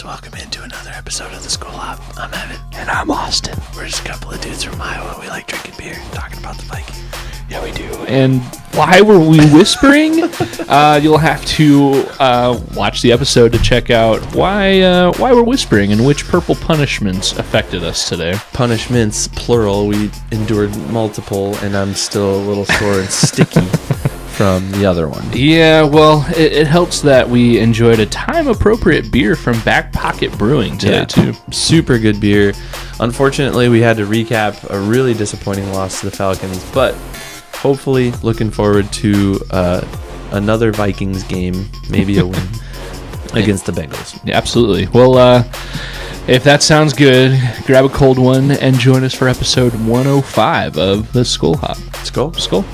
fans, welcome into another episode of the Skol Hop. I'm Evan. And I'm Austin. We're just a couple of dudes from Iowa. We like drinking beer, talking about the Vikings. Yeah, we do. And why were we whispering? You'll have to watch the episode to check out why we're whispering and which purple punishments affected us today. Punishments, plural. We endured multiple, and I'm still a little sore and sticky from the other one. Yeah, well, it helps that we enjoyed a time-appropriate beer from Backpocket Brewing today, too. Super good beer. Unfortunately, we had to recap a really disappointing loss to the Falcons, but hopefully looking forward to another Vikings game, maybe a win against the Bengals. Yeah, absolutely. Well, if that sounds good, grab a cold one and join us for episode 105 of the Skol Hop. Skol. Skol.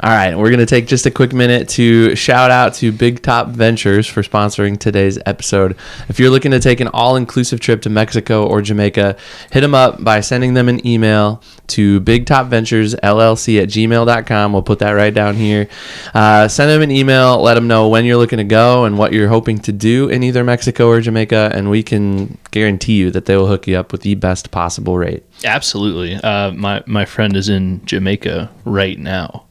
All right, we're going to take just a quick minute to shout out to Big Top Ventures for sponsoring today's episode. If you're looking to take an all-inclusive trip to Mexico or Jamaica, hit them up by sending them an email to bigtopventuresllc@gmail.com. We'll put that right down here. Send them an email, let them know when you're looking to go and what you're hoping to do in either Mexico or Jamaica, and we can guarantee you that they will hook you up with the best possible rate. Absolutely. My friend is in Jamaica right now.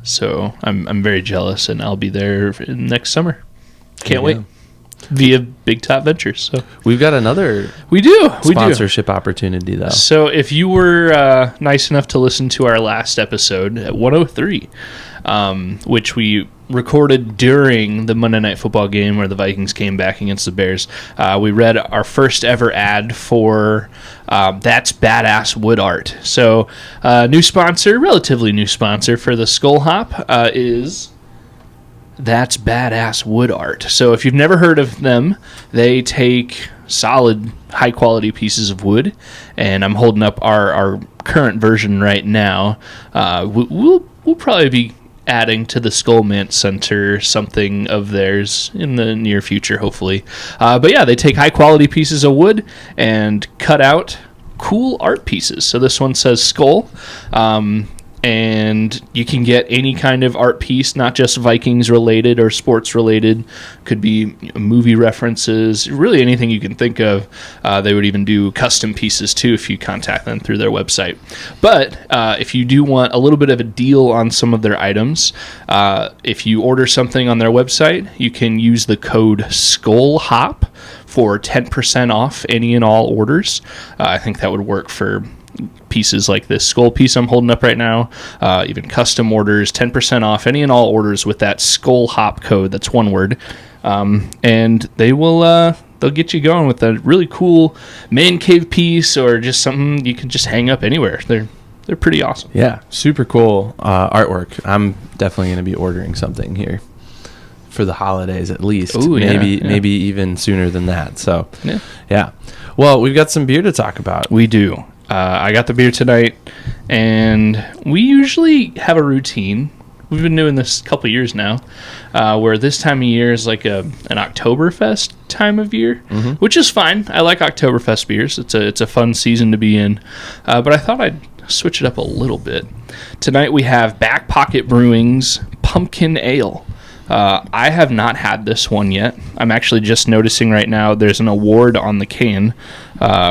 So I'm very jealous, and I'll be there next summer. Can't wait. Via Big Top Ventures. So we've got another sponsorship opportunity, though. So if you were nice enough to listen to our last episode at 103, which we recorded during the Monday Night Football game where the Vikings came back against the Bears, we read our first ever ad for That's Badass Wood Art. So new sponsor, relatively new sponsor for the Skol Hop is That's Badass Wood Art. So if you've never heard of them, they take solid, high-quality pieces of wood, and I'm holding up our current version right now. We'll probably be adding to the Skol Mint Center something of theirs in the near future, hopefully. But yeah, they take high-quality pieces of wood and cut out cool art pieces. So this one says Skol. And you can get any kind of art piece, not just Vikings related or sports related. Could be movie references, really anything you can think of. They would even do custom pieces too if you contact them through their website. But if you do want a little bit of a deal on some of their items, if you order something on their website, you can use the code SKOLHOP for 10% off any and all orders. I think that would work for pieces like this Skol piece I'm holding up right now, even custom orders, 10% off any and all orders with that Skol Hop code. That's one word. And they'll get you going with a really cool man cave piece or just something you can just hang up anywhere. They're pretty awesome. Yeah, super cool artwork. I'm definitely going to be ordering something here for the holidays at least. Ooh, maybe even sooner than that. So yeah. Well, we've got some beer to talk about. We do. I got the beer tonight, and we usually have a routine. We've been doing this a couple years now, where this time of year is like an Oktoberfest time of year, which is fine. I like Oktoberfest beers. It's a fun season to be in, but I thought I'd switch it up a little bit. Tonight we have Backpocket Brewing's Pumpkin Ale. I have not had this one yet. I'm actually just noticing right now there's an award on the can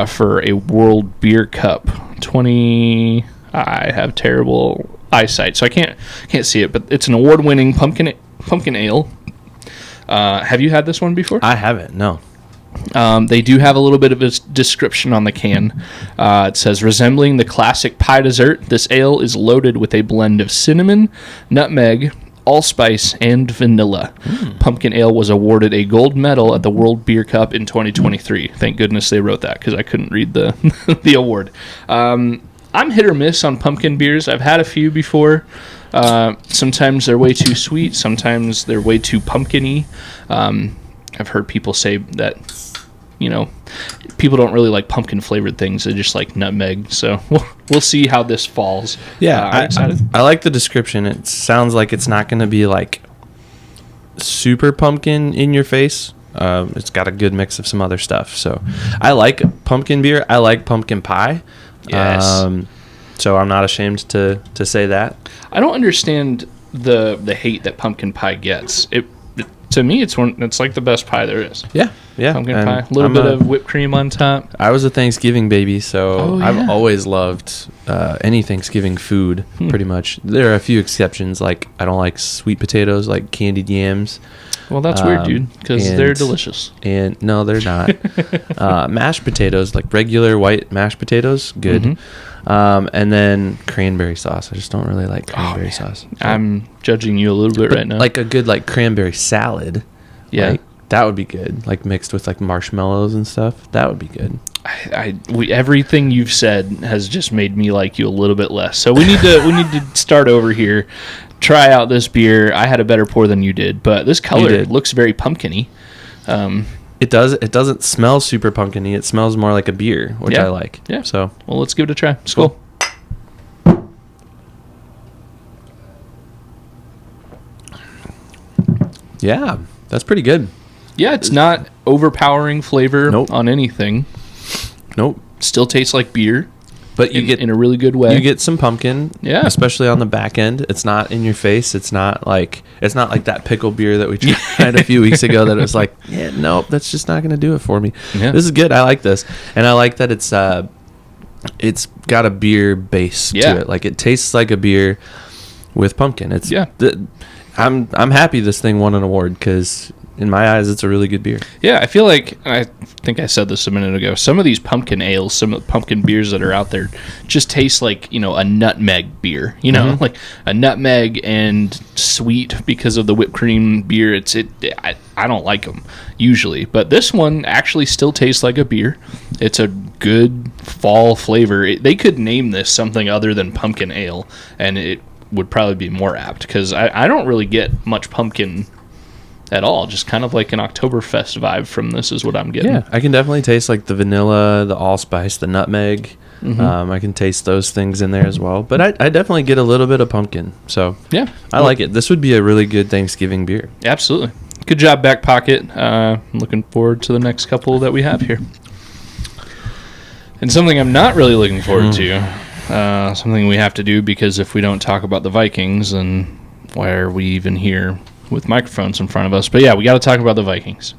for a World Beer Cup 20. I have terrible eyesight, so I can't see it, but it's an award-winning pumpkin ale. Have you had this one before? I haven't, no. They do have a little bit of a description on the can. It says, resembling the classic pie dessert, this ale is loaded with a blend of cinnamon, nutmeg, allspice, and vanilla. Pumpkin ale was awarded a gold medal at the World Beer Cup in 2023. Thank goodness they wrote that, because I couldn't read the the award. I'm hit or miss on pumpkin beers. I've had a few before. Sometimes they're way too sweet. Sometimes they're way too pumpkin-y. I've heard people say that, people don't really like pumpkin-flavored things. They just like nutmeg. So we'll see how this falls. Yeah, I'm excited. I like the description. It sounds like it's not going to be like super pumpkin in your face. It's got a good mix of some other stuff. So I like pumpkin beer. I like pumpkin pie. Yes. So I'm not ashamed to say that. I don't understand the hate that pumpkin pie gets. To me, it's like the best pie there is. Yeah. Pumpkin And pie, a little bit of whipped cream on top. I was a Thanksgiving baby, so yeah. I've always loved any Thanksgiving food, pretty much. There are a few exceptions, like I don't like sweet potatoes, like candied yams. Well, that's weird, dude, because they're delicious. And no, they're not. Mashed potatoes, like regular white mashed potatoes, good. Mm-hmm. And then cranberry sauce. I just don't really like cranberry sauce. So. I'm judging you a little bit right now. Like a good like cranberry salad. Yeah. Like, that would be good. Like mixed with like marshmallows and stuff. That would be good. Everything you've said has just made me like you a little bit less. So we need to start over here. Try out this beer. I had a better pour than you did, but this color looks very pumpkin-y. It does. It doesn't smell super pumpkin-y. It smells more like a beer, which I like. Yeah. So well, let's give it a try. Skol. Yeah, that's pretty good. Yeah, it's not overpowering flavor on anything. Nope. Still tastes like beer, but you get in a really good way. You get some pumpkin, especially on the back end. It's not in your face. It's not like that pickle beer that we tried a few weeks ago. That it was like, nope, that's just not going to do it for me. Yeah. This is good. I like this, and I like that it's got a beer base to it. Like it tastes like a beer with pumpkin. I'm happy this thing won an award because in my eyes, it's a really good beer. Yeah, I feel like, I think I said this a minute ago, some of these pumpkin ales, some of the pumpkin beers that are out there just taste like, a nutmeg beer, like a nutmeg and sweet because of the whipped cream beer. I don't like them usually, but this one actually still tastes like a beer. It's a good fall flavor. They could name this something other than pumpkin ale, and it would probably be more apt because I don't really get much pumpkin at all. Just kind of like an Oktoberfest vibe from this is what I'm getting. Yeah, I can definitely taste like the vanilla, the allspice, the nutmeg. Mm-hmm. I can taste those things in there as well. But I definitely get a little bit of pumpkin. So yeah, I like it. This would be a really good Thanksgiving beer. Absolutely. Good job, Backpocket. I'm looking forward to the next couple that we have here. And something I'm not really looking forward to, something we have to do because if we don't talk about the Vikings, then why are we even here with microphones in front of us? But yeah, we got to talk about the Vikings.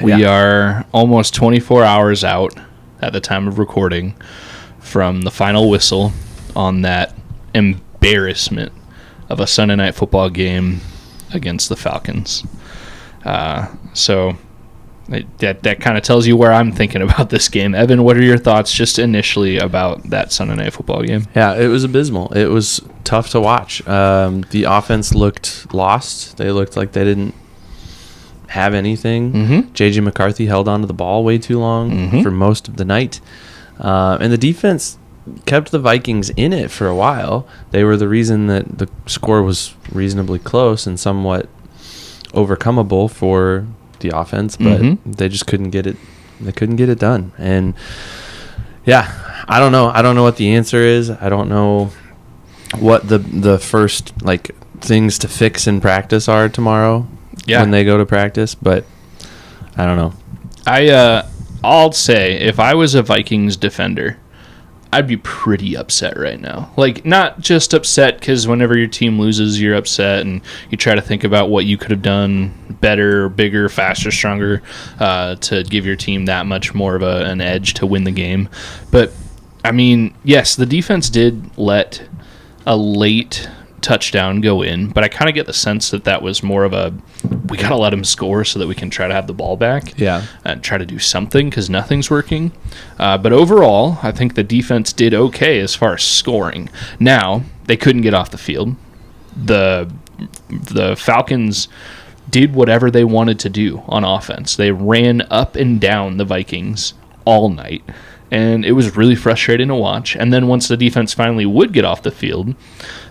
We are almost 24 hours out at the time of recording from the final whistle on that embarrassment of a Sunday night football game against the Falcons. So that kind of tells you where I'm thinking about this game. Evan, what are your thoughts just initially about that Sunday night football game? Yeah, it was abysmal. It was tough to watch. The offense looked lost. They looked like they didn't have anything. Mm-hmm. J.J. McCarthy held onto the ball way too long for most of the night. And the defense kept the Vikings in it for a while. They were the reason that the score was reasonably close and somewhat overcomable for the offense, but they just couldn't get it. They couldn't get it done. And yeah, I don't know. I don't know what the answer is. I don't know what the first things to fix in practice are tomorrow when they go to practice, but I don't know. I'll say if I was a Vikings defender, I'd be pretty upset right now. Not just upset because whenever your team loses, you're upset and you try to think about what you could have done better, bigger, faster, stronger to give your team that much more of an edge to win the game. But, I mean, yes, the defense did let a late touchdown go in, but I kind of get the sense that was more of a we got to let him score so that we can try to have the ball back and try to do something because nothing's working. But overall, I think the defense did okay as far as scoring. Now, they couldn't get off the field. The Falcons did whatever they wanted to do on offense. They ran up and down the Vikings all night. and it was really frustrating to watch. And then once the defense finally would get off the field,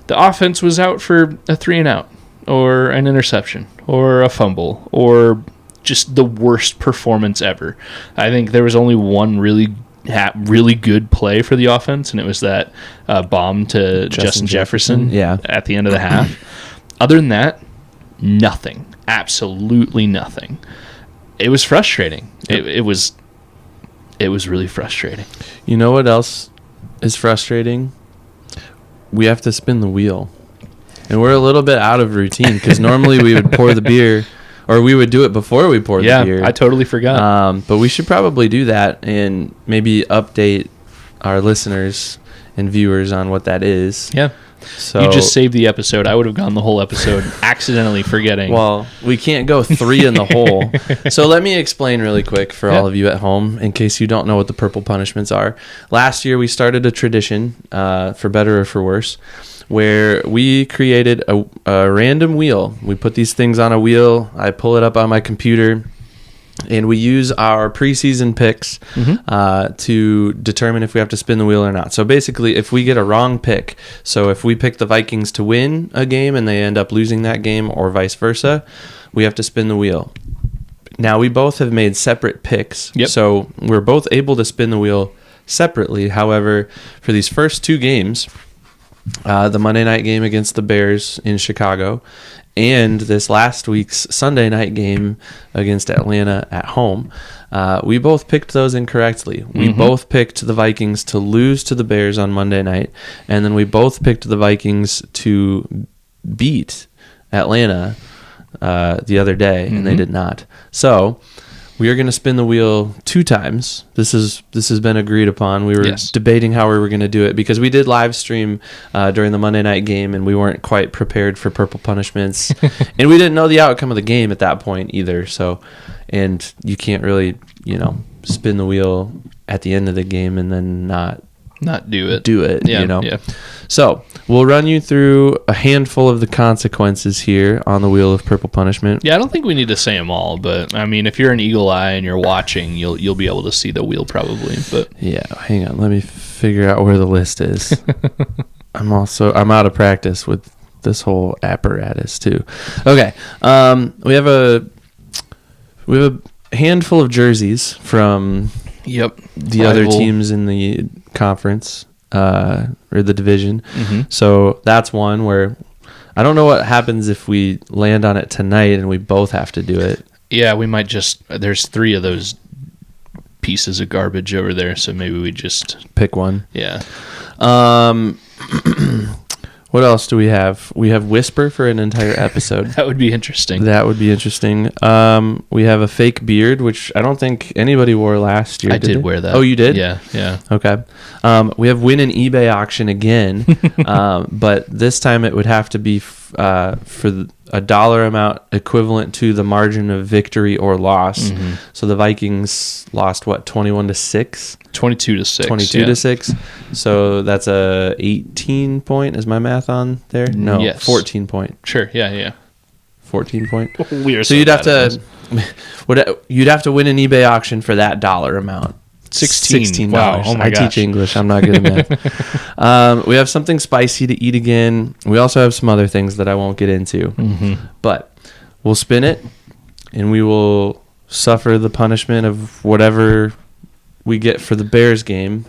the offense was out for a 3-and-out or an interception or a fumble or just the worst performance ever. I think there was only one really good play for the offense, and it was that bomb to Justin Jefferson at the end of the half. Other than that, nothing. Absolutely nothing. It was frustrating. Yep. It was really frustrating. You know what else is frustrating? We have to spin the wheel. And we're a little bit out of routine because normally we would pour the beer, or we would do it before we poured the beer. Yeah, I totally forgot. But we should probably do that and maybe update our listeners and viewers on what that is. Yeah. So you just saved the episode. I would have gone the whole episode accidentally forgetting. Well, we can't go 3 in the hole. So let me explain really quick for all of you at home, in case you don't know what the purple punishments are. Last year, we started a tradition, for better or for worse, where we created a random wheel. We put these things on a wheel. I pull it up on my computer. And we use our preseason picks to determine if we have to spin the wheel or not. So basically, if we get a wrong pick, so if we pick the Vikings to win a game and they end up losing that game or vice versa, we have to spin the wheel. Now, we both have made separate picks, so we're both able to spin the wheel separately. However, for these first 2 games, the Monday night game against the Bears in Chicago and this last week's Sunday night game against Atlanta at home, we both picked those incorrectly. We both picked the Vikings to lose to the Bears on Monday night, and then we both picked the Vikings to beat Atlanta the other day, and they did not. So we are going to spin the wheel 2 times. This has been agreed upon. We were debating how we were going to do it because we did live stream during the Monday night game, and we weren't quite prepared for purple punishments, and we didn't know the outcome of the game at that point either. So, and you can't really, spin the wheel at the end of the game and then not do it. Yeah. So we'll run you through a handful of the consequences here on the wheel of purple punishment. Yeah, I don't think we need to say them all, but I mean, if you're an eagle eye and you're watching, you'll be able to see the wheel probably. But yeah, hang on, let me figure out where the list is. I'm out of practice with this whole apparatus too. Okay, we have a handful of jerseys from the other teams in the conference or the division. So that's one where I don't know what happens if we land on it tonight and we both have to do it. Yeah, we might there's 3 of those pieces of garbage over there, so maybe we just pick one. Yeah. What else do we have? We have Whisper for an entire episode. That would be interesting. We have a fake beard, which I don't think anybody wore last year. I did wear that. Oh, you did? Yeah. Okay. We have win an eBay auction again, but this time it would have to be for a dollar amount equivalent to the margin of victory or loss. So the Vikings lost 21-6? 22-6. 22-6. So that's a 18 point. Is my math on there? No, yes. 14 point. Sure. Yeah. 14 point. We are so you'd have to win an eBay auction for that dollar amount. $16. Wow. Oh my gosh. I teach English. I'm not good at math. We have something spicy to eat again. We also have some other things that I won't get into. But we'll spin it, and we will suffer the punishment of whatever we get for the Bears game.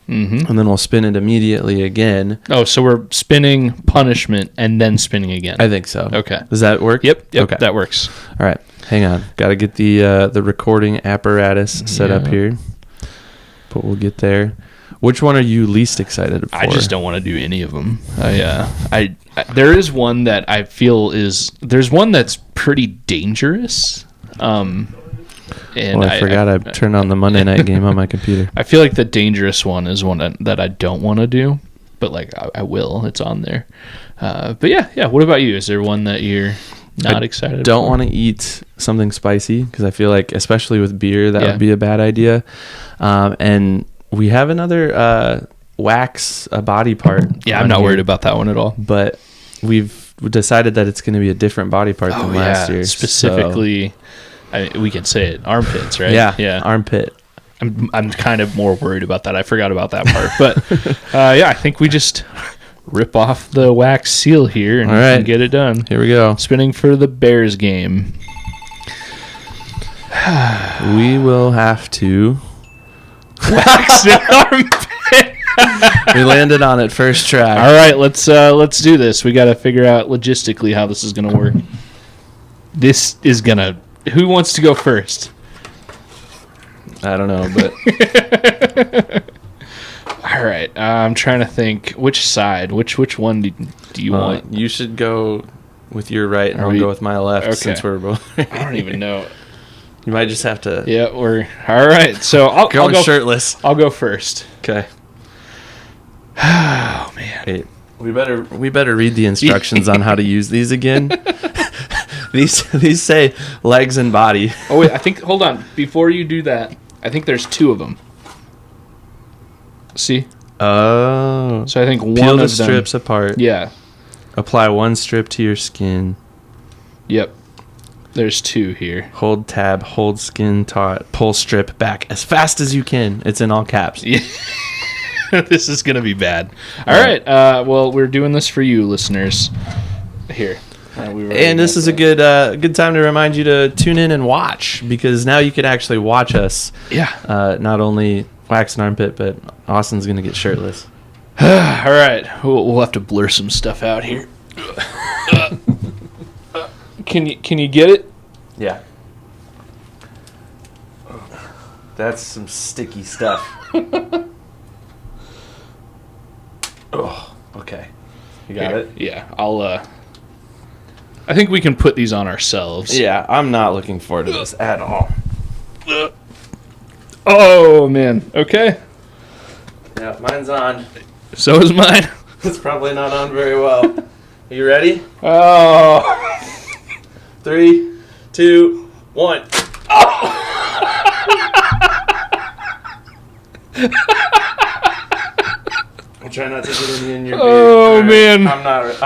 And then we'll spin it immediately again. Oh, so we're spinning punishment and then spinning again. I think so. Okay. Does that work? Yep. Okay. That works. All right. Hang on. Got to get the recording apparatus set up here. But we'll get there. Which one are you least excited for? I just don't want to do any of them. I there is one that I feel there's one that's pretty dangerous. And I forgot I turned on the Monday night game on my computer. I feel like the dangerous one is one that I don't want to do, but like I will. It's on there. But yeah. What about you? Is there one that you're not excited for? I don't want to eat something spicy because I feel like, especially with beer, that would be a bad idea. And we have another wax body part. Yeah, I'm not worried about that one at all. But we've decided that it's going to be a different body part than last year. Specifically, we can say it, armpits, right? Yeah, armpit. I'm kind of more worried about that. I forgot about that part. But yeah, I think we just rip off the wax seal here and get it done. Here we go. Spinning for the Bears game. We will have to Wax in armpit. We landed on it first try. All right, let's do this. We got to figure out logistically how this is going to work. This is going to... Who wants to go first? I don't know, but... All right, I'm trying to think which side, which one do you want? You should go with your right, and I'll go with my left since we're both... I don't even know. You might just have to... Yeah, we're... All right, so I'll go shirtless. I'll go first. Okay. Oh, man. Hey, we better read the instructions on how to use these again. These say legs and body. Oh, wait, hold on. Before you do that, I think there's two of them. See? Oh. So I think one Peel of the them... strips apart. Yeah. Apply one strip to your skin. Yep. There's two here. Hold tab, hold skin taut, pull strip back as fast as you can. It's in all caps. Yeah. This is going to be bad. All right. Well, we're doing this for you, listeners. Here. And this is a good time to remind you to tune in and watch, because now you can actually watch us. Yeah. Not only wax an armpit, but Austin's going to get shirtless. All right. We'll have to blur some stuff out here. Can you get it? Yeah. That's some sticky stuff. Oh, okay. You got it? Yeah. I think we can put these on ourselves. Yeah, I'm not looking forward to this at all. Oh, man. Okay. Yeah, mine's on. So is mine. It's probably not on very well. Are you ready? Oh. 3, 2, 1. Oh! I'm trying not to get any in your beard. Oh, man. I'm not.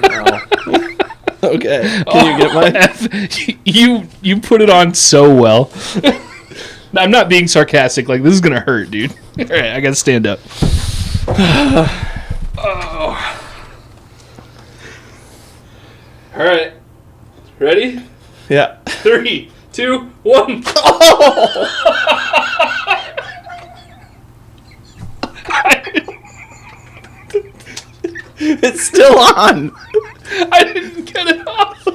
No. Okay. Can you get mine? You put it on so well. I'm not being sarcastic. Like, this is going to hurt, dude. All right, I got to stand up. Oh. All right. Ready? Yeah. 3, 2, 1. Oh! It's still on. I didn't get it off.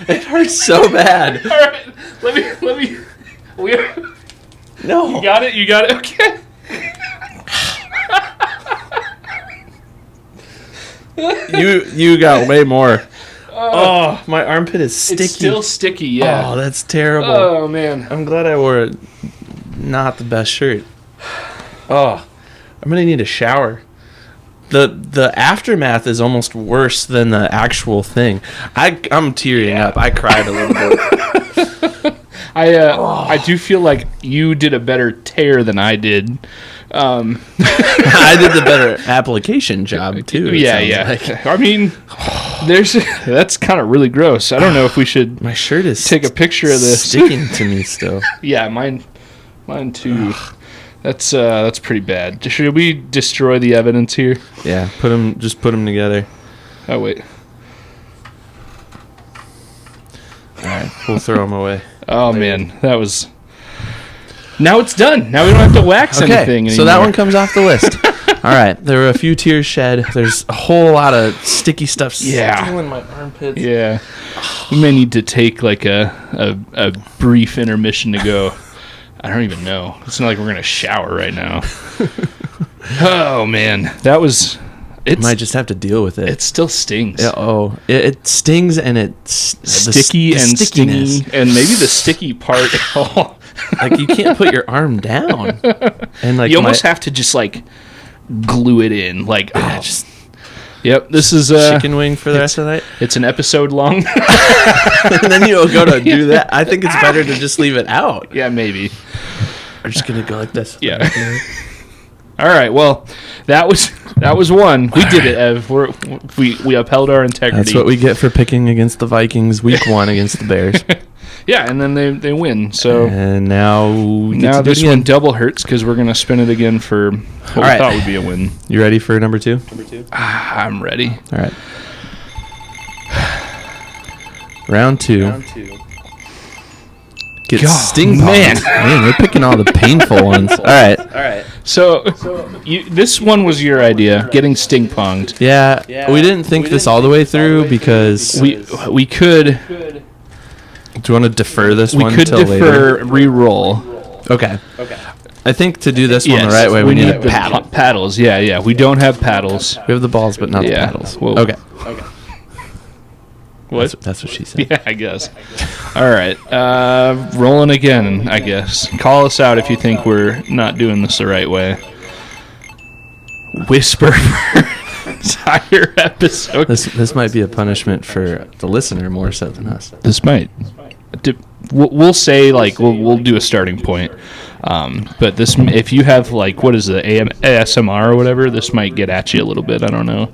It hurts so bad. All right. Let me. No. You got it? You got it? Okay. You got way more. Oh, my armpit is sticky. It's still sticky, yeah. Oh, that's terrible. Oh, man. I'm glad I wore not the best shirt. Oh, I'm going to need a shower. The aftermath is almost worse than the actual thing. I'm tearing up. I cried a little bit. I do feel like you did a better tear than I did. I did the better application job too. Yeah. Like. I mean, that's kind of really gross. I don't know if we should. My shirt is take a picture of this. Sticking to me still. Yeah, mine too. That's pretty bad. Should we destroy the evidence here? Yeah, put them together. Oh wait. All right, we'll throw them away. Oh man, that was. Now it's done. Now we don't have to wax anything anymore. So that one comes off the list. All right, there were a few tears shed. There's a whole lot of sticky stuff still in my armpits. Yeah, we may need to take like a brief intermission to go. I don't even know. It's not like we're gonna shower right now. Oh man, that was. It might just have to deal with it. It still stings. Yeah, it stings, and it's sticky and stingy, and maybe the sticky part. Like you can't put your arm down, and like you almost have to just like glue it in. Like just. Yep, this is chicken wing for the rest of the night. It's an episode long, and then you'll go to do that. I think it's better to just leave it out. Yeah, maybe. I'm just gonna go like this. Yeah. All right. Well, that was one. We did it, Ev. We upheld our integrity. That's what we get for picking against the Vikings week 1 against the Bears. Yeah, and then they win. So and now this one double hurts because we're gonna spin it again for what we thought would be a win. You ready for number 2? I'm ready. All right. Round 2. Get sting man. Man, we're picking all the painful ones. All right. So this one was your idea, getting sting ponged. Yeah, we didn't think this all the way through because we could. Do you want to defer this one We could till defer later? re-roll. Okay. I think to do this one the right way, we need a the paddle. paddles. Yeah. We don't have paddles. We have the balls, but not the paddles. Well, okay. What? That's what she said. Yeah, I guess. All right. Rolling again, I guess. Call us out if you think we're not doing this the right way. Whisper for entire episode. This might be a punishment for the listener more so than us. This might. We'll say, like, we'll do a starting point. But this, if you have, like, what is the ASMR or whatever, this might get at you a little bit. I don't know.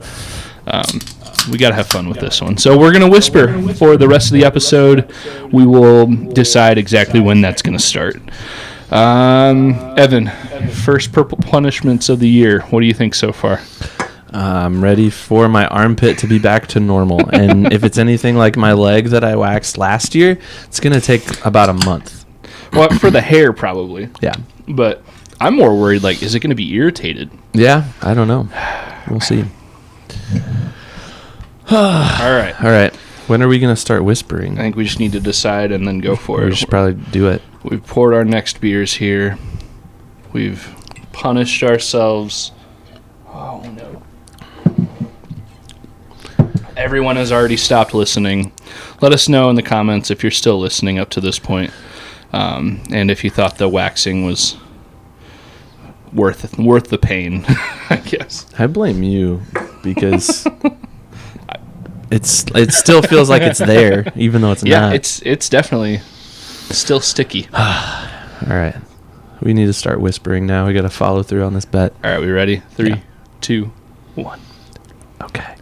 We got to have fun with this one. So we're going to whisper for the rest of the episode. We will decide exactly when that's going to start. Evan, first purple punishments of the year. What do you think so far? I'm ready for my armpit to be back to normal. And if it's anything like my leg that I waxed last year, it's going to take about a month. Well, for the hair, probably. Yeah. But I'm more worried, like, is it going to be irritated? Yeah, I don't know. We'll see. All right. When are we going to start whispering? I think we just need to decide and then go for it. We should probably do it. We've poured our next beers here. We've punished ourselves. Oh, no. Everyone has already stopped listening. Let us know in the comments if you're still listening up to this point. And if you thought the waxing was worth the pain, I guess. I blame you because it still feels like it's there, even though it's not. Yeah, it's definitely still sticky. All right. We need to start whispering now. We got to follow through on this bet. All right, we ready? 3, 2, 1. Okay.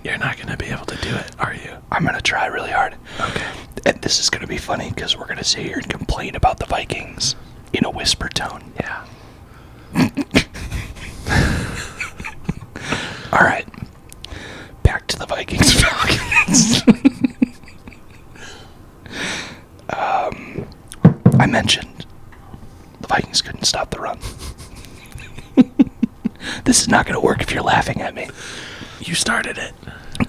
You're not going to be able to do it, are you? I'm going to try really hard. Okay. And this is going to be funny because we're going to sit here and complain about the Vikings in a whisper tone. Yeah. All right. Back to the Vikings Falcons. I mentioned the Vikings couldn't stop the run. This is not going to work if you're laughing at me. You started it.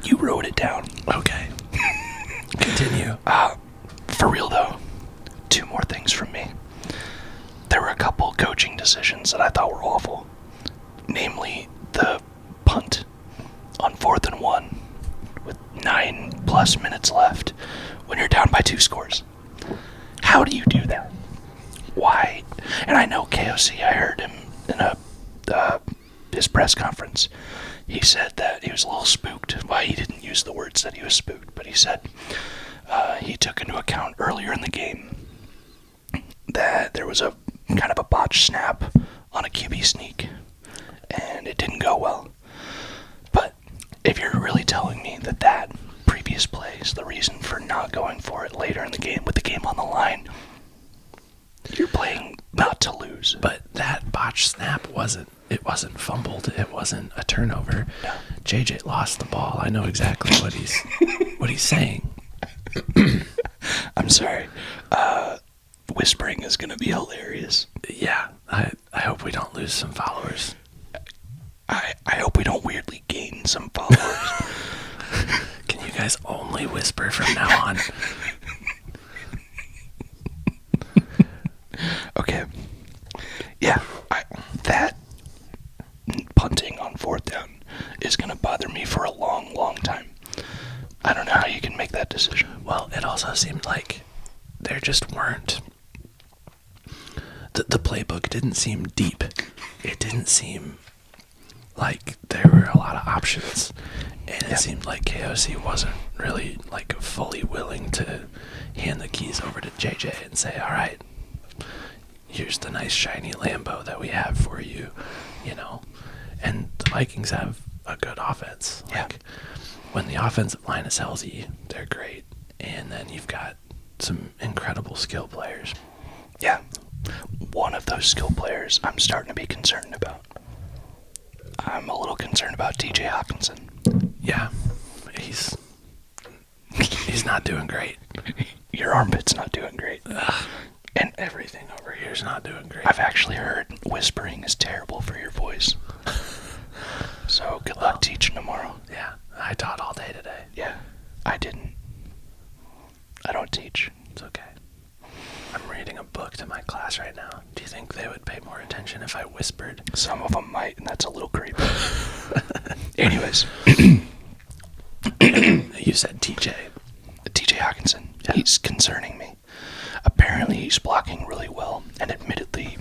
You wrote it down. Okay. Continue. For real, though, 2 more things from me. There were a couple coaching decisions that I thought were awful. Namely, the punt on 4th and 1 with 9+ minutes left when you're down by 2 scores. How do you do that? Why? And I know KOC, I heard him in his press conference. He said that he was a little spooked. Well, he didn't use the words that he was spooked, but he said he took into account earlier in the game that there was a kind of a botched snap on a QB sneak, and it didn't go well. But if you're really telling me that previous play is the reason for not going for it later in the game with the game on the line, you're playing not to lose. But that botched snap wasn't fumbled. It wasn't a turnover. No. JJ lost the ball. I know exactly what he's saying. I'm sorry. Whispering is going to be hilarious. Yeah, I hope we don't lose some followers. I hope we don't weirdly gain some followers. Can you guys only whisper from now on? Okay. Yeah, that punting on 4th down is going to bother me for a long, long time. I don't know how you can make that decision. Well, it also seemed like there just weren't... The playbook didn't seem deep. It didn't seem like there were a lot of options. And it seemed like KOC wasn't really like fully willing to hand the keys over to JJ and say, all right, here's the nice shiny Lambo that we have for you, you know. And the Vikings have a good offense. Yeah. Like, when the offensive line is healthy, they're great. And then you've got some incredible skill players. Yeah. One of those skill players I'm starting to be concerned about. I'm a little concerned about TJ Hawkinson. Yeah. He's not doing great. Your armpit's not doing great. Ugh. And Everything over here is not doing great. I've actually heard whispering is terrible for your voice. So good luck teaching tomorrow. Yeah. I taught all day today. Yeah. I didn't. I don't teach. It's okay. I'm reading a book to my class right now. Do you think they would pay more attention if I whispered? Some of them might, and that's a little creepy. Anyways. You said TJ. TJ Hawkinson. Yeah. He's concerning me. Apparently he's blocking really well, and admittedly,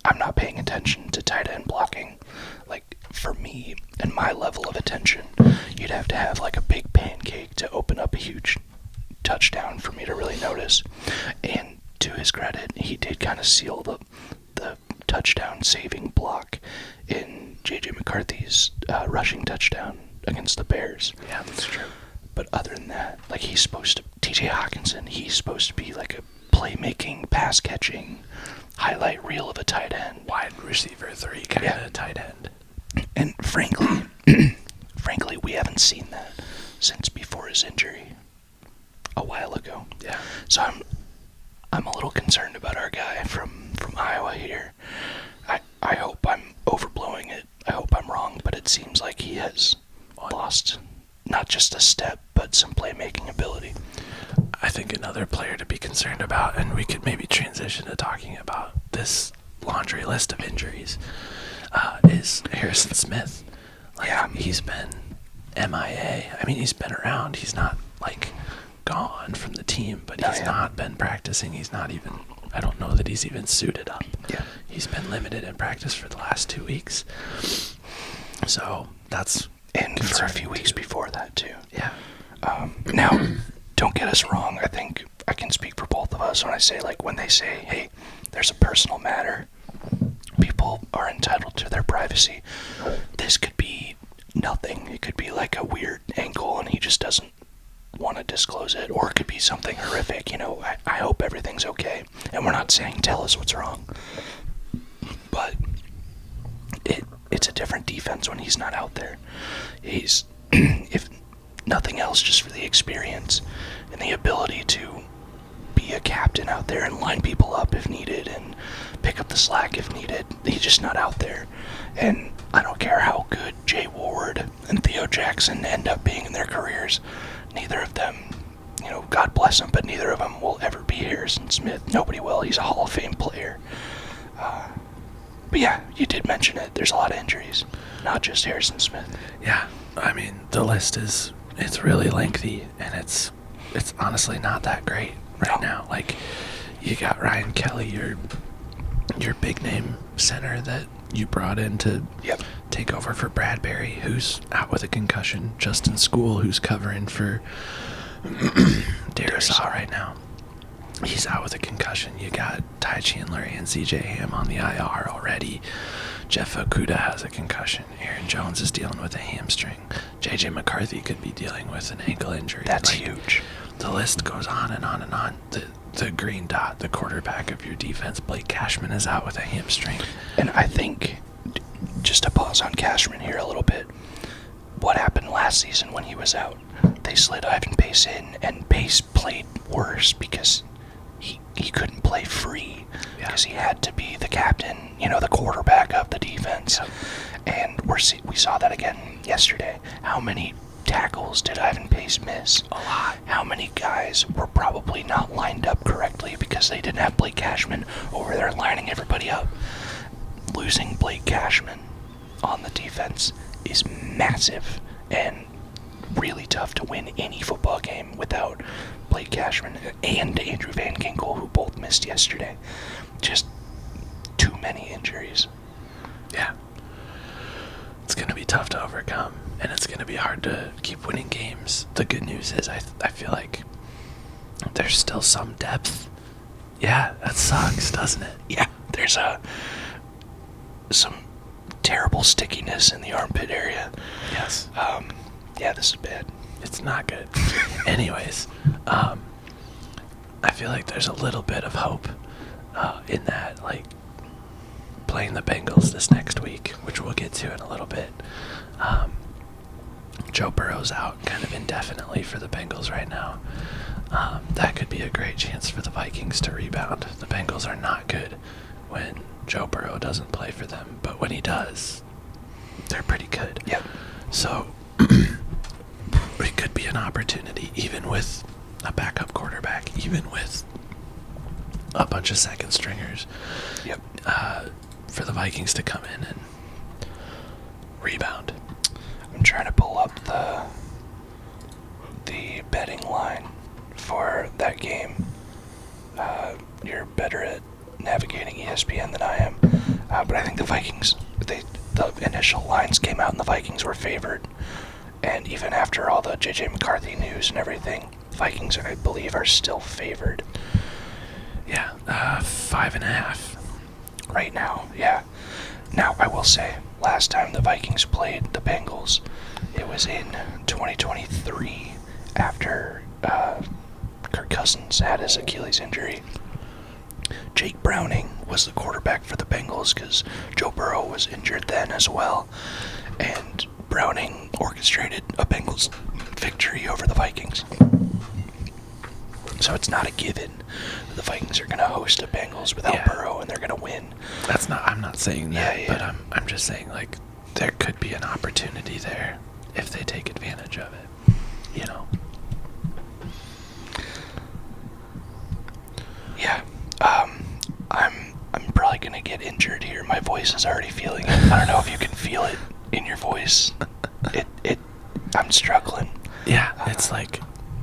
I'm not paying attention to tight end blocking. Like, for me and my level of attention, you'd have to have like a big pancake to open up a huge touchdown for me to really notice. And to his credit, he did kind of seal the touchdown saving block in J.J. McCarthy's rushing touchdown against the Bears. Yeah, that's true. But other than that, like, TJ Hawkinson, he's supposed to be like a playmaking, pass-catching, highlight reel of a tight end. Wide receiver 3 kind of tight end. And frankly, we haven't seen that since before his injury a while ago. Yeah. So I'm a little concerned about our guy from Iowa here. I hope I'm overblowing it. I hope I'm wrong, but it seems like he has lost not just a step, but some playmaking ability. I think another player to be concerned about, and we could maybe transition to talking about this laundry list of injuries, is Harrison Smith. Like, Yeah. he's been MIA. I mean, he's been around. He's not, like, gone from the team, but he's not been practicing. He's not even, I don't know that he's even suited up. Yeah. He's been limited in practice for the last 2 weeks. So that's And for a concerning few weeks too. before that, too. Yeah. Now, don't get us wrong. I think I can speak for both of us when I say, like, when they say, hey, there's a personal matter, people are entitled to their privacy. This could be nothing. It could be like a weird ankle and he just doesn't want to disclose it, or it could be something horrific. You know, I hope everything's okay. And we're not saying tell us what's wrong. But it's a different defense when he's not out there. He's, if nothing else, just for the experience and the ability to be a captain out there and line people up if needed and pick up the slack if needed. He's just not out there. And I don't care how good Jay Ward and Theo Jackson end up being in their careers. Neither of them, you know, God bless them, but neither of them will ever be Harrison Smith. Nobody will. He's a Hall of Fame player. But yeah, you did mention it. There's a lot of injuries, not just Harrison Smith. Yeah, I mean, the list it's really lengthy, and it's honestly not that great right now. Like, you got Ryan Kelly, your big name center that you brought in to take over for Bradbury, who's out with a concussion. Justin Skol, who's covering for Darisaw right now, he's out with a concussion. You got Ty Chandler and CJ Ham on the IR already. Jeff Okuda has a concussion. Aaron Jones is dealing with a hamstring. JJ McCarthy could be dealing with an ankle injury. That's huge. The list goes on and on and on. The green dot, the quarterback of your defense, Blake Cashman, is out with a hamstring. And I think, just to pause on Cashman here a little bit, what happened last season when he was out? They slid Ivan Pace in, and Pace played worse because he couldn't play free because he had to be the captain, you know, the quarterback of the defense. Yep. And we saw that again yesterday. How many tackles did Ivan Pace miss? A lot. How many guys were probably not lined up correctly because they didn't have Blake Cashman over there lining everybody up? Losing Blake Cashman on the defense is massive and really tough to win any football game without Blake Cashman and Andrew Van Ginkel, who both missed yesterday. Just too many injuries. Yeah. It's going to be tough to overcome, and it's going to be hard to keep winning games. The good news is I feel like there's still some depth. Yeah, that sucks, doesn't it? Yeah, There's some terrible stickiness in the armpit area. Yes. Yeah, this is bad. It's not good. Anyways, I feel like there's a little bit of hope in that, like, playing the Bengals this next week, which we'll get to in a little bit. Joe Burrow's out kind of indefinitely for the Bengals right now. That could be a great chance for the Vikings to rebound. The Bengals are not good when Joe Burrow doesn't play for them, but when he does, they're pretty good. Yep. So it could be an opportunity, even with a backup quarterback, even with a bunch of second stringers. Yep. For the Vikings to come in and rebound. I'm trying to pull up the betting line for that game. You're better at navigating ESPN than I am, but I think the Vikings, the initial lines came out and the Vikings were favored, and even after all the JJ McCarthy news and everything, Vikings, I believe, are still favored. Yeah, 5.5 right now. Yeah. Now, I will say, last time the Vikings played the Bengals, it was in 2023 after Kirk Cousins had his Achilles injury. Jake Browning was the quarterback for the Bengals because Joe Burrow was injured then as well. And Browning orchestrated a Bengals victory over the Vikings. So it's not a given that the Vikings are going to host the Bengals without Burrow and they're going to win. I'm not saying that, Yeah. but I'm just saying, like, there could be an opportunity there if they take advantage of it, you know? Yeah. I'm probably going to get injured here. My voice is already feeling it. I don't know if you can feel it in your voice. I'm struggling. Yeah, it's like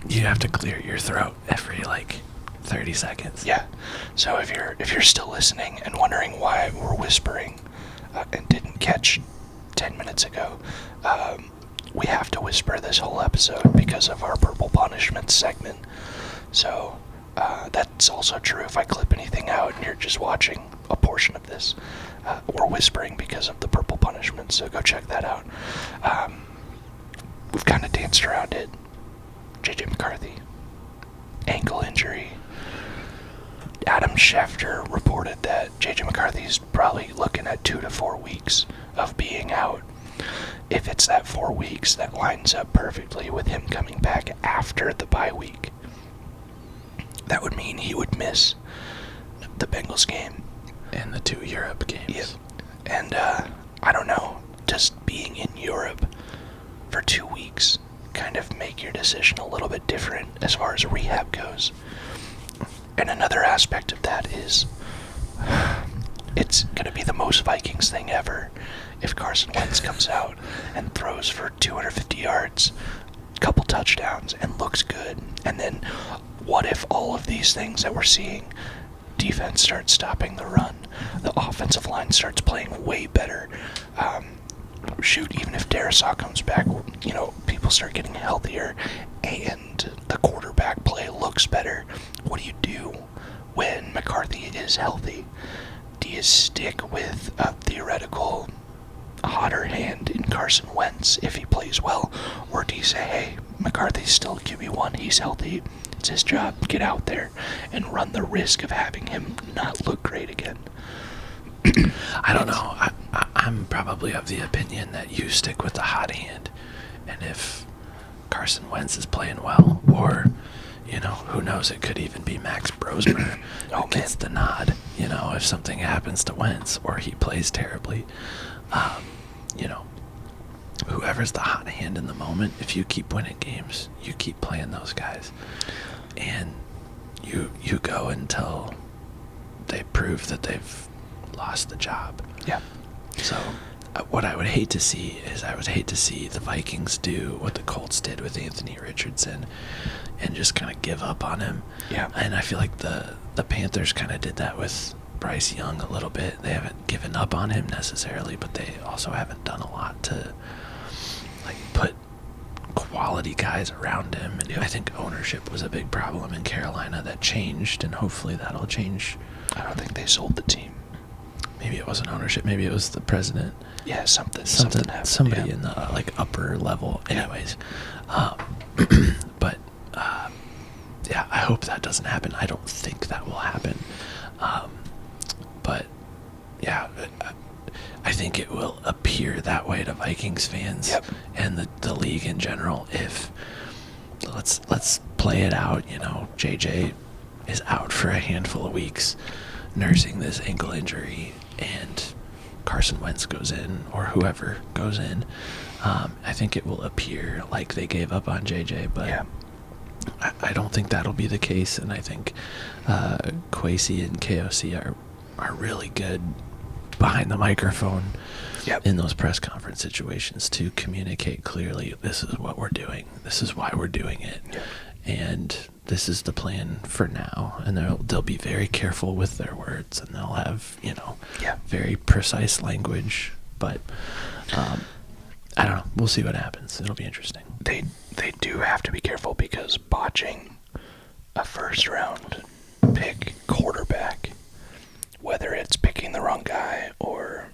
you have to clear your throat every, like, 30 seconds. Yeah. So if you're still listening and wondering why we're whispering and didn't catch 10 minutes ago, we have to whisper this whole episode because of our Purple Punishment segment. So that's also true if I clip anything out and you're just watching a portion of this. We're whispering because of the Purple Punishment, so go check that out. We've kind of danced around it. JJ McCarthy, ankle injury. Adam Schefter reported that JJ McCarthy's probably looking at 2 to 4 weeks of being out. If it's that 4 weeks, that lines up perfectly with him coming back after the bye week. That would mean he would miss the Bengals game. And the 2 Europe games. Yep. And I don't know, just being in Europe for 2 weeks kind of make your decision a little bit different as far as rehab goes. And another aspect of that is it's going to be the most Vikings thing ever if Carson Wentz comes out and throws for 250 yards, couple touchdowns, and looks good. And then what if all of these things that we're seeing, defense starts stopping the run, the offensive line starts playing way better, even if Darisaw comes back, people start getting healthier and the quarterback play looks better. What do you do when McCarthy is healthy? Do you stick with a theoretical hotter hand in Carson Wentz if he plays well? Or do you say, hey, McCarthy's still QB1, he's healthy, it's his job, get out there and run the risk of having him not look great again? I don't know. I'm probably of the opinion that you stick with the hot hand. And if Carson Wentz is playing well, or, who knows, it could even be Max Brosmer who gets the nod, if something happens to Wentz or he plays terribly. Whoever's the hot hand in the moment, if you keep winning games, you keep playing those guys. And you go until they prove that they've lost the job. Yeah. So what I would hate to see is the Vikings do what the Colts did with Anthony Richardson and just kind of give up on him. Yeah. And I feel like the Panthers kind of did that with Bryce Young a little bit. They haven't given up on him necessarily, but they also haven't done a lot to put quality guys around him. And I think ownership was a big problem in Carolina that changed, and hopefully that'll change. I don't think they sold the team. maybe it wasn't ownership. Maybe it was the president. Yeah, something happened. Somebody yeah. in the like upper level. Anyways, but yeah, I hope that doesn't happen. I don't think that will happen. But yeah, I think it will appear that way to Vikings fans and the league in general if let's play it out. You know, JJ is out for a handful of weeks nursing this ankle injury, and Carson Wentz goes in, or whoever goes in. I think it will appear like they gave up on JJ, but I don't think that'll be the case, and I think Kwesi and KOC are really good behind the microphone in those press conference situations to communicate clearly, this is what we're doing, this is why we're doing it, and this is the plan for now. And they'll be very careful with their words, and they'll have very precise language, but I don't know, we'll see what happens. It'll be interesting. They do have to be careful, because botching a first round pick quarterback, whether it's picking the wrong guy or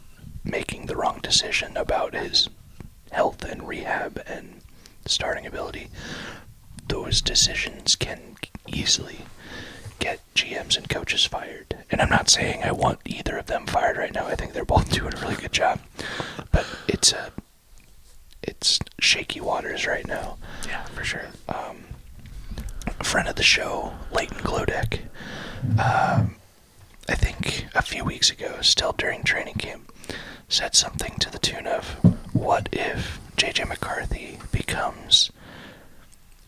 making the wrong decision about his health and rehab and starting ability, those decisions can easily get GMs and coaches fired. And I'm not saying I want either of them fired right now. I think they're both doing a really good job. But it's shaky waters right now. Yeah, for sure. A friend of the show, Leighton Glodek, I think a few weeks ago, still during training camp, said something to the tune of, what if J.J. McCarthy becomes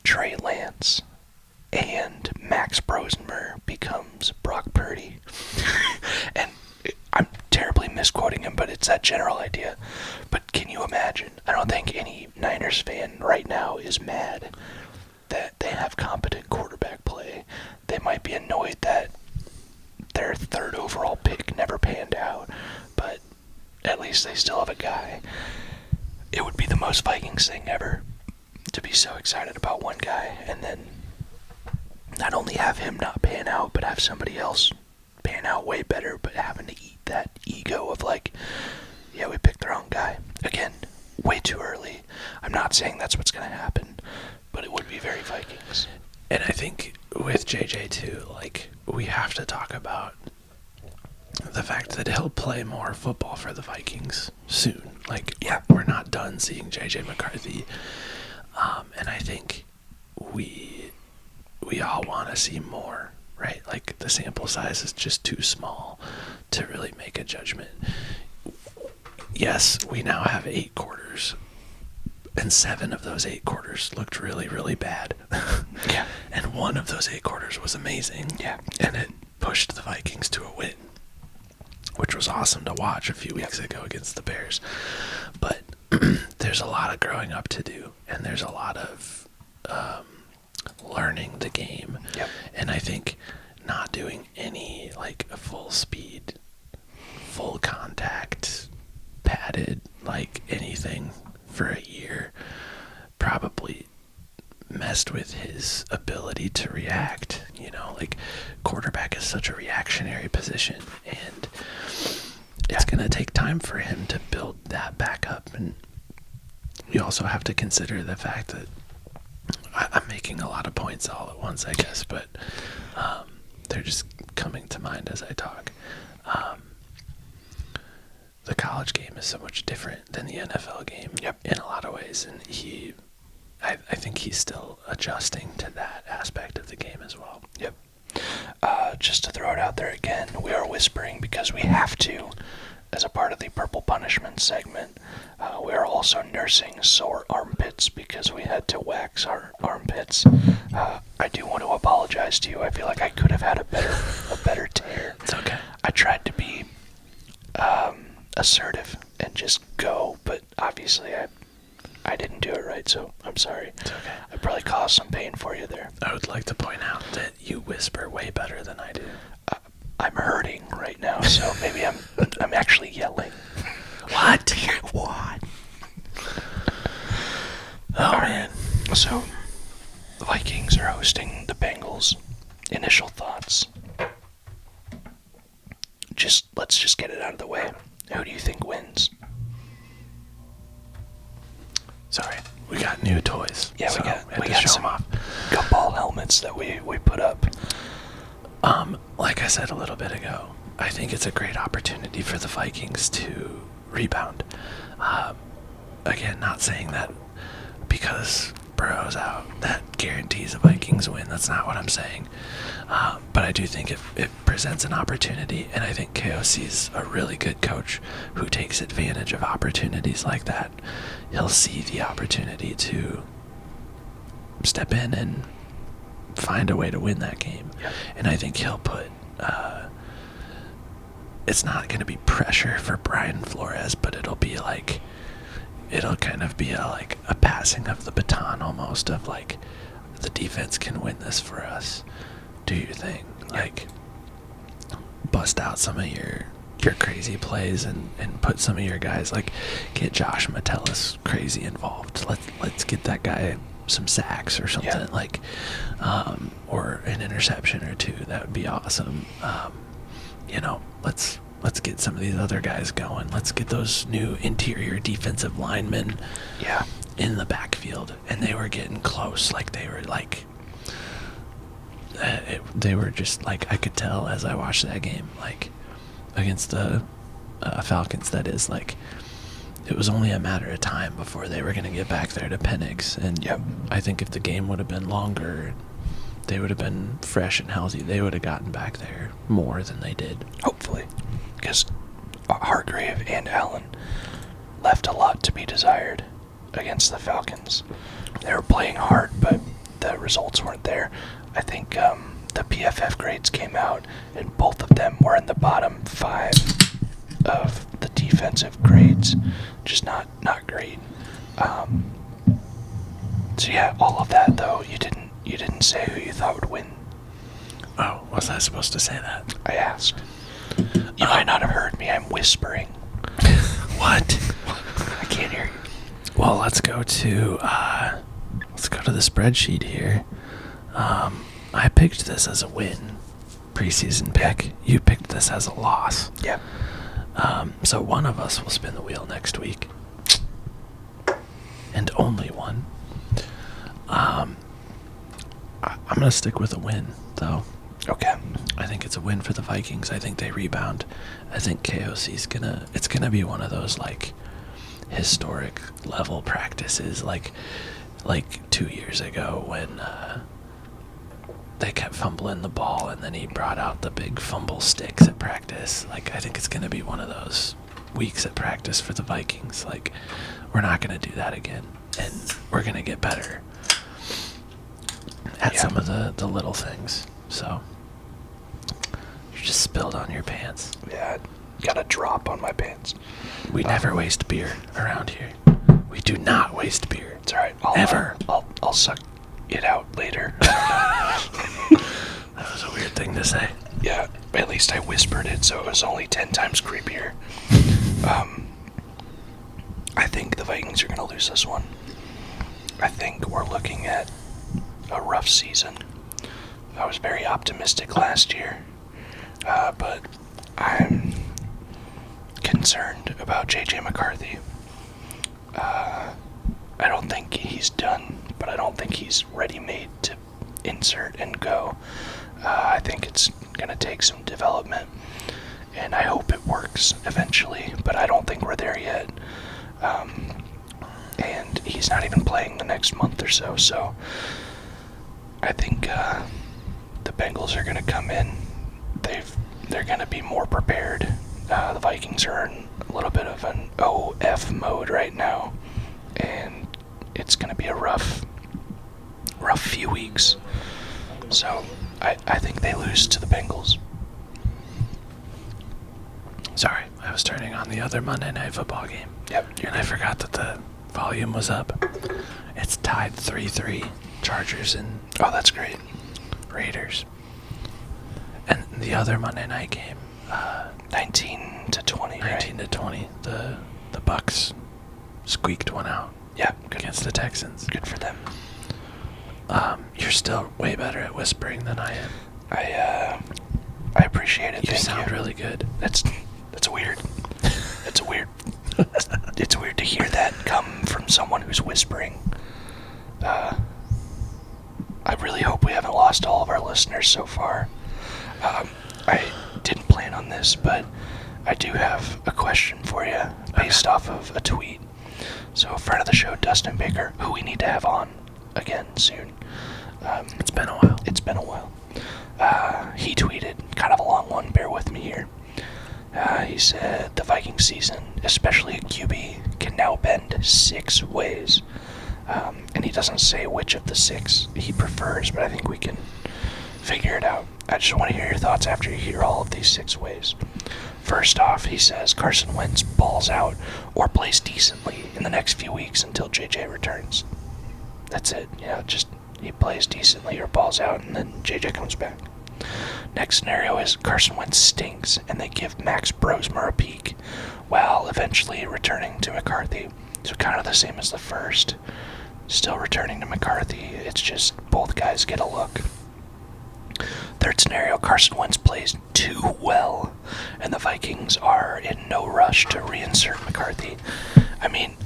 Trey Lance and Max Brosmer becomes Brock Purdy? And I'm terribly misquoting him, but it's that general idea. But can you imagine? I don't think any Niners fan right now is mad that they have competent quarterback play. They might be annoyed that their third overall pick never panned out, but at least they still have a guy. It would be the most Vikings thing ever to be so excited about one guy and then not only have him not pan out, but have somebody else pan out way better, but having to eat that ego of like, yeah, we picked the wrong guy. Again, way too early. I'm not saying that's what's going to happen, but it would be very Vikings. And I think with JJ too, like, we have to talk about the fact that he'll play more football for the Vikings soon. Like, we're not done seeing JJ McCarthy. And I think we all want to see more, right? Like, the sample size is just too small to really make a judgment. Yes, we now have 8 quarters, and 7 of those 8 quarters looked really, really bad. Yeah. And 1 of those 8 quarters was amazing. Yeah. And it pushed the Vikings to a win, which was awesome to watch a few weeks ago against the Bears. But there's a lot of growing up to do, and there's a lot of learning the game. Yep. And I think not doing any, like, a full speed, full contact, padded, like, anything for a year probably messed with his ability to react. You know, like, quarterback is such a reactionary position, and it's going to take time for him to build that back up. And you also have to consider the fact that I'm making a lot of points all at once, I guess, but they're just coming to mind as I talk. The college game is so much different than the NFL game in a lot of ways, and I think he's still adjusting to that aspect of the game as well. Yep. Just to throw it out there again, we are whispering because we have to, as a part of the Purple Punishment segment. We are also nursing sore armpits because we had to wax our armpits. I do want to apologize to you. I feel like I could have had a better tear. It's okay. I tried to be assertive and just go, but obviously I didn't do it right, so I'm sorry. It's okay. I probably caused some pain for you there. I would like to point out that you whisper way better than I do. I'm hurting right now, so maybe I'm actually yelling. What? What? Oh, man. So, the Vikings are hosting the Bengals. Initial thoughts. let's just get it out of the way. Who do you think wins? Sorry, we got new toys. Yeah, so we got show some 'em off. gumball helmets that we put up. Like I said a little bit ago, I think it's a great opportunity for the Vikings to rebound. Again, not saying that because Burrow's out, that guarantees the Vikings win. That's not what I'm saying. But I do think it presents an opportunity, and I think KOC's a really good coach who takes advantage of opportunities like that. He'll see the opportunity to step in and find a way to win that game. Yep. And I think he'll put it's not going to be pressure for Brian Flores, but it'll kind of be a passing of the baton almost, of like, the defense can win this for us. Do your thing. Like, bust out some of your crazy plays and put some of your guys, like, get Josh Metellus crazy involved. Let's get that guy some sacks or something, like, or an interception or two. That would be awesome. Let's get some of these other guys going. Let's get those new interior defensive linemen in the backfield. And they were getting close. Like, they were like, they were just like, I could tell as I watched that game, like, against the Falcons, that is, like, it was only a matter of time before they were going to get back there to Penix. And I think if the game would have been longer, they would have been fresh and healthy. They would have gotten back there more than they did. Hopefully. Because Hargrave and Allen left a lot to be desired against the Falcons. They were playing hard, but the results weren't there. I think the PFF grades came out, and both of them were in the bottom 5 of the defensive grades. Just not great. So yeah, all of that though, you didn't say who you thought would win. Oh, was I supposed to say that? I asked. You might not have heard me. I'm whispering. What? I can't hear you. Well, let's go to the spreadsheet here. I picked this as a win, preseason pick. You picked this as a loss. Yeah. So one of us will spin the wheel next week, and only one. I'm gonna stick with a win, though. Okay. I think it's a win for the Vikings. I think they rebound. I think KOC's it's gonna be one of those, like, historic level practices, like 2 years ago when they kept fumbling the ball, and then he brought out the big fumble sticks at practice. Like, I think it's gonna be one of those weeks at practice for the Vikings. Like, we're not gonna do that again, and we're gonna get better at some of the little things. So you just spilled on your pants. Yeah, got a drop on my pants. We never waste beer around here. We do not waste beer. It's all right. Ever. I'll suck it out later. That was a weird thing to say. Yeah, at least I whispered it, so it was only 10 times creepier. I think the Vikings are going to lose this one. I think we're looking at a rough season. I was very optimistic last year, but I'm concerned about J.J. McCarthy. I don't think he's done, but I don't think he's ready-made to insert and go. I think it's going to take some development, and I hope it works eventually, but I don't think we're there yet. And he's not even playing the next month or so, so I think the Bengals are going to come in. They're going to be more prepared. The Vikings are in a little bit of an OF mode right now, and it's going to be a rough few weeks. So I think they lose to the Bengals. Sorry, I was turning on the other Monday Night Football game. Yep. And I forgot that the volume was up. It's tied 3-3, Chargers and Oh, that's great. Raiders. And the other Monday night game, 19-20, right? 19-20, the Bucks squeaked one out. Yeah, against the Texans. Good for them. You're still way better at whispering than I am. I appreciate it. You Thank sound you. really good. That's weird. It's weird. It's weird to hear that come from someone who's whispering. I really hope we haven't lost all of our listeners so far. I didn't plan on this, but I do have a question for you based off of a tweet. So a friend of the show, Dustin Baker, who we need to have on again soon. It's been a while. It's been a while. He tweeted, kind of a long one, bear with me here. He said, the Viking season, especially at QB, can now bend 6 ways. And he doesn't say which of the 6 he prefers, but I think we can figure it out. I just want to hear your thoughts after you hear all of these 6 ways. First off, he says Carson Wentz balls out or plays decently in the next few weeks until JJ returns. That's it. Just he plays decently or balls out and then JJ comes back. Next scenario is Carson Wentz stinks and they give Max Brosmer a peek while eventually returning to McCarthy. So kind of the same as the first. Still returning to McCarthy. It's just both guys get a look. Third scenario, Carson Wentz plays too well, and the Vikings are in no rush to reinsert McCarthy. I mean,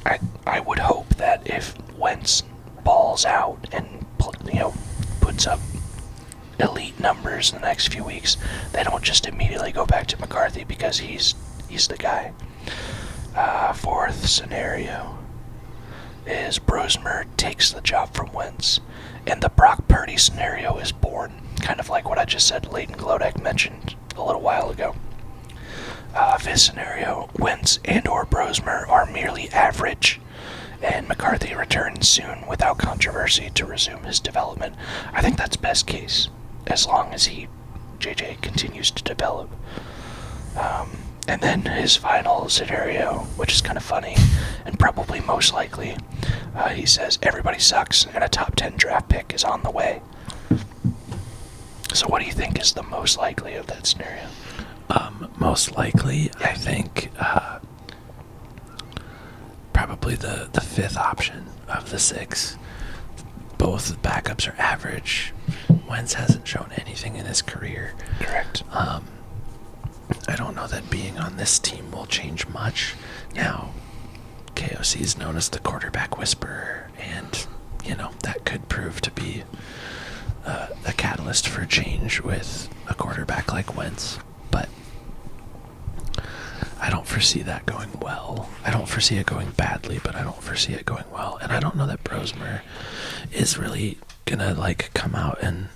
I would hope that if Wentz balls out and puts up elite numbers in the next few weeks, they don't just immediately go back to McCarthy because he's the guy. Fourth scenario is Brosmer takes the job from Wentz, and the Brock Purdy scenario is born, kind of like what I just said Leighton Glodek mentioned a little while ago. Fifth scenario, Wentz and or Brosmer are merely average, and McCarthy returns soon without controversy to resume his development. I think that's best case, as long as JJ continues to develop. And then his final scenario, which is kind of funny and probably most likely, he says everybody sucks and a top 10 draft pick is on the way. So what do you think is the most likely of that scenario? Most likely, I think probably the 5th option of the 6. Both backups are average. Wentz hasn't shown anything in his career. Correct. I don't know that being on this team will change much. Now, KOC is known as the quarterback whisperer, and, that could prove to be a catalyst for change with a quarterback like Wentz. But I don't foresee that going well. I don't foresee it going badly, but I don't foresee it going well. And I don't know that Brosmer is really going to, come out and,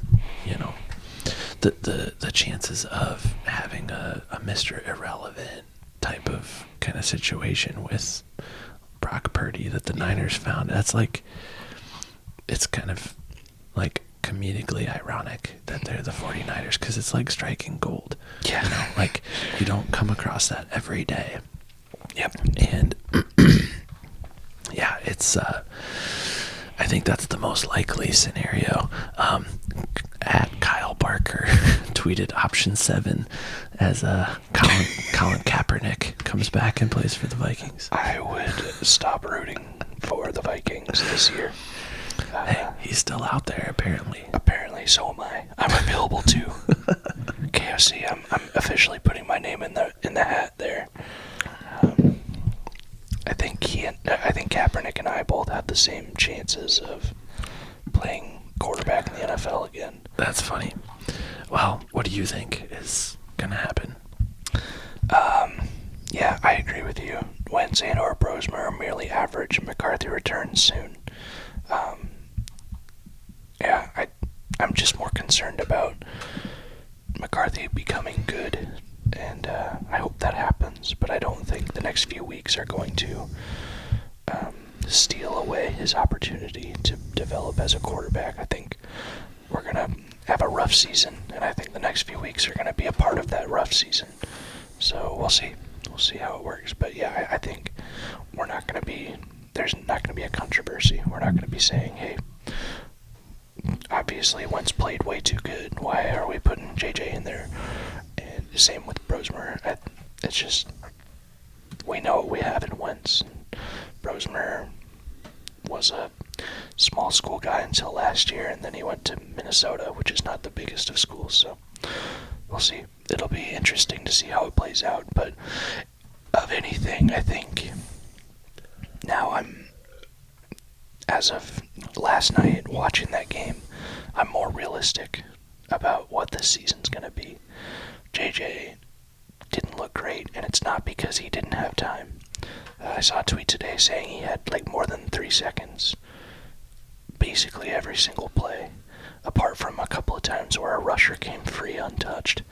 the chances of having a Mr. Irrelevant type of kind of situation with Brock Purdy that the Niners found, that's it's kind of comedically ironic that they're the 49ers, because it's like striking gold. Yeah. You don't come across that every day. Yep. And yeah, it's I think that's the most likely scenario. At Kyle Barker tweeted option 7 as Colin Kaepernick comes back and plays for the Vikings. I would stop rooting for the Vikings this year. Hey, he's still out there apparently. Apparently, so am I. I'm available too. KFC, I'm officially putting my name in the hat there. I think Kaepernick and I both have the same chances of playing quarterback in the NFL again. That's funny. Well, what do you think is gonna happen? Yeah, I agree with you. Wentz and or Brosmer are merely average, and McCarthy returns soon. Yeah, I'm just more concerned about McCarthy becoming good, and I hope that happens, but I don't think the next few weeks are going to steal away his opportunity to develop as a quarterback. I think we're going to have a rough season, and I think the next few weeks are going to be a part of that rough season. So we'll see. We'll see how it works. But yeah, I think there's not going to be a controversy. We're not going to be saying, hey, obviously Wentz played way too good. Why are we putting JJ in there? And the same with Brosmer. It's just, we know what we have in Wentz. Brosmer was a small school guy until last year, and then he went to Minnesota, which is not the biggest of schools, so we'll see. it'll be interesting to see how it plays out. But of anything, I think now as of last night watching that game, I'm more realistic about what this season's going to be. JJ didn't look great, and it's not because he didn't have time. I saw a tweet today saying he had more than 3 seconds basically every single play, apart from a couple of times where a rusher came free untouched.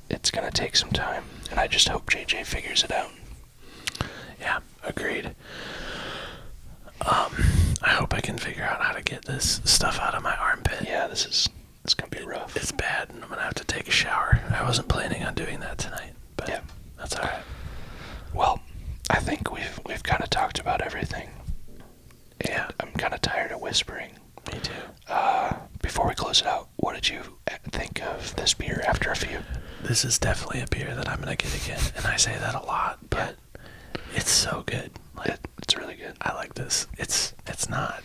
It's going to take some time, and I just hope JJ figures it out. Yeah, agreed. I hope I can figure out how to get this stuff out of my armpit. Yeah, it's going to be rough. It's bad, and I'm going to have to take a shower. I wasn't planning on doing that tonight, but yeah, that's all right. Well, I think we've kind of talked about everything. And yeah, I'm kind of tired of whispering. Me too. Before we close it out, what did you think of this beer after a few? This is definitely a beer that I'm going to get again, and I say that a lot, but it's so good. It's really good. I like this. It's not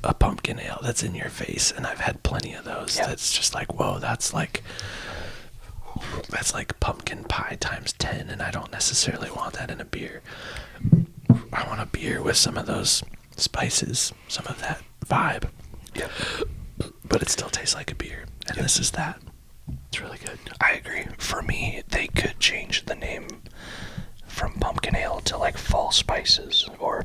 a pumpkin ale that's in your face, and I've had plenty of those. Yeah. That's just like, whoa, that's like pumpkin pie times 10, and I don't necessarily want that in a beer. I want a beer with some of those spices, some of that vibe. Yep. But it still tastes like a beer, and this is that. It's really good. I agree. For me, they could change the name from pumpkin ale to fall spices, or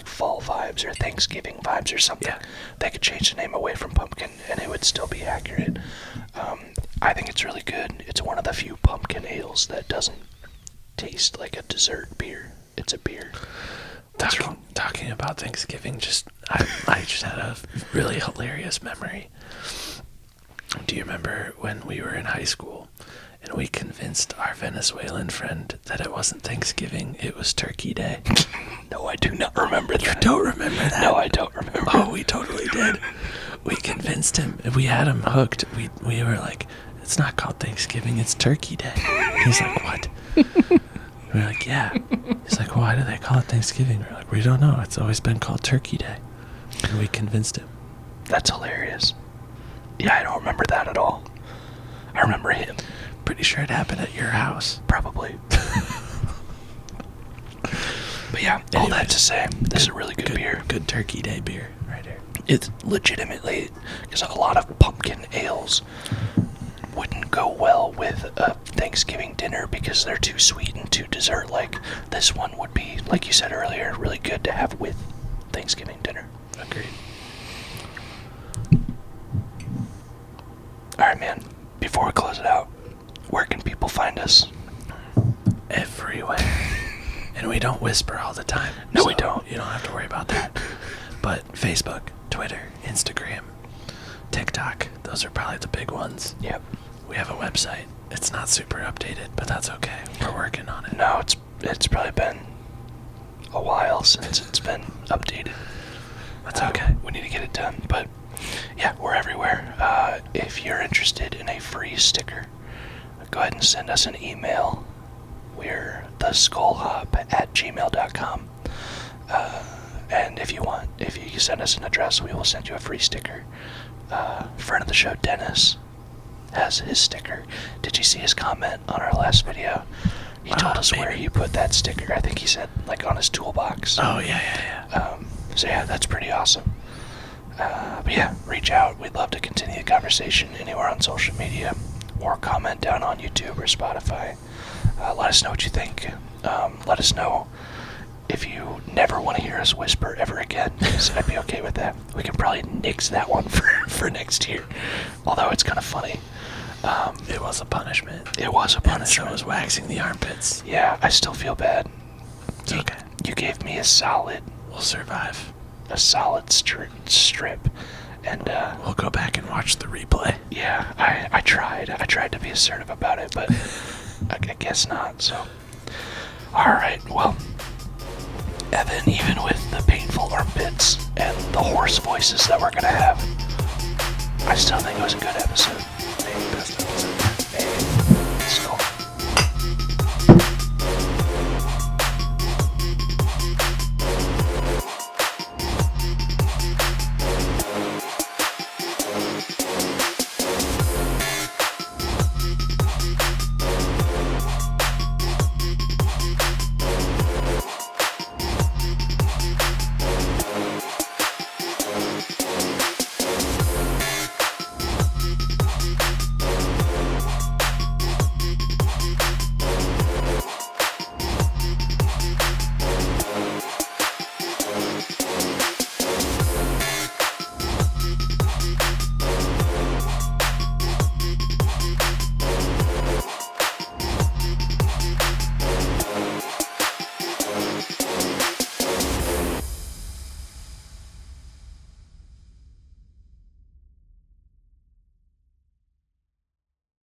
fall vibes or Thanksgiving vibes or something. Yeah. They could change the name away from pumpkin and it would still be accurate. I think it's really good. It's one of the few pumpkin ales that doesn't taste like a dessert beer. It's a beer. Talking about Thanksgiving, I just had a really hilarious memory. Do you remember when we were in high school and we convinced our Venezuelan friend that it wasn't Thanksgiving, it was Turkey Day? No, I do not remember that. You don't remember that? No, I don't remember. Oh, we totally did. We convinced him. We had him hooked. We were like, it's not called Thanksgiving, it's Turkey Day. He's like, what? We're like, yeah. He's like, why do they call it Thanksgiving? We're like, we don't know. It's always been called Turkey Day. And we convinced him. That's hilarious. Yeah, I don't remember that at all. I remember him. Pretty sure it happened at your house. Probably. But yeah, all that to say, this is a really good beer. Good Turkey Day beer right here. It's legitimately, because a lot of pumpkin ales wouldn't go well with a Thanksgiving dinner because they're too sweet and too dessert-like. This one would be, like you said earlier, really good to have with Thanksgiving dinner. Agreed. Alright, man, before we close it out, where can people find us? Everywhere. And we don't whisper all the time. No, so we don't. You don't have to worry about that. But Facebook, Twitter, Instagram, TikTok, those are probably the big ones. Yep. We have a website. It's not super updated, but that's okay. We're working on it. No, it's probably been a while since it's been updated. That's okay. We need to get it done, but yeah, we're everywhere. If you're interested in a free sticker, go ahead and send us an email. We're theskullhop@gmail.com. And if you send us an address, we will send you a free sticker. Friend of the show, Dennis, has his sticker. Did you see his comment on our last video? He told us where he put that sticker. I think he said on his toolbox. Oh, yeah. So yeah, that's pretty awesome. But yeah, reach out. We'd love to continue the conversation anywhere on social media, or comment down on YouTube or Spotify. Let us know what you think. Let us know if you never want to hear us whisper ever again, because I'd be okay with that. We can probably nix that one for next year, although it's kind of funny. It was a punishment. It was a punishment. And so was waxing the armpits. Yeah, I still feel bad. It's okay. You gave me a solid We'll survive. strip, and We'll go back and watch the replay. yeah, I tried to be assertive about it, but I guess not. So, all right, well, Evan, even with the painful armpits and the hoarse voices that we're gonna have, I still think it was a good episode.